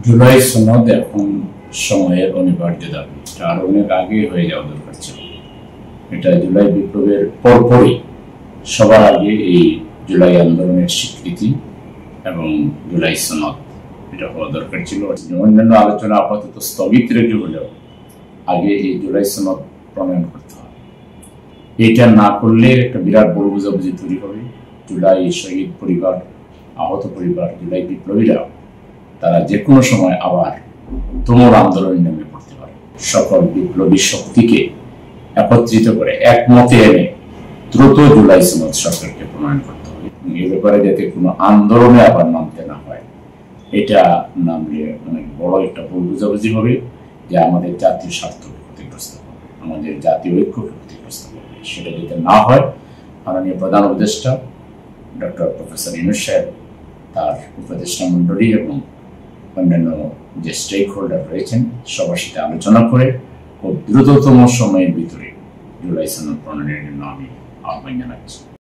জুলাই সনদ এখন সময়ের অনিবার্য দাবি, এটা আরো অনেক আগে হয়ে যাওয়া দরকার ছিল। এটা জুলাই বিপ্লবের পরপরই সবার আগে এই জুলাই আন্দোলনের স্বীকৃতি এবং জুলাই সনদ এটা হওয়া দরকার ছিল। অন্যান্য আলোচনা আপাতত স্থগিত রেখে হলেও আগে এই জুলাই সনদ প্রণয়ন করতে হবে। এটা না করলে একটা বিরাট বড় বুঝাবুঝি তৈরি হবে। জুলাই শহীদ পরিবার, আহত পরিবার, জুলাই বিপ্লবীরা তারা যে কোনো সময় আবার তুমুল আন্দোলনে নেমে পড়তে পারে। সকল বিপ্লবী শক্তিকে একত্রিত করে একমতে এনে দ্রুত জুলাই সনদ সরকারকে প্রণয়ন করতে হবে। এ ব্যাপারে যাতে কোনো আন্দোলনে আবার নামতে না হয়, এটা নামলে অনেক বড় একটা ভুল বুঝাবুঝি হবে, যে আমাদের জাতীয় স্বার্থকে ক্ষতিগ্রস্ত হবে, আমাদের জাতীয় ঐক্যকে ক্ষতিগ্রস্ত হবে। সেটা যাতে না হয়, মাননীয় প্রধান উপদেষ্টা ডক্টর প্রফেসর ইউনূস সাহেব, তার উপদেষ্টা মণ্ডলী এবং অন্যান্য যে স্টেক হোল্ডার রয়েছেন সবার সাথে আলোচনা করে খুব দ্রুততম সময়ের ভিতরে জুলাই সনদ প্রণয়নের জন্য আমি আহ্বান জানাচ্ছি।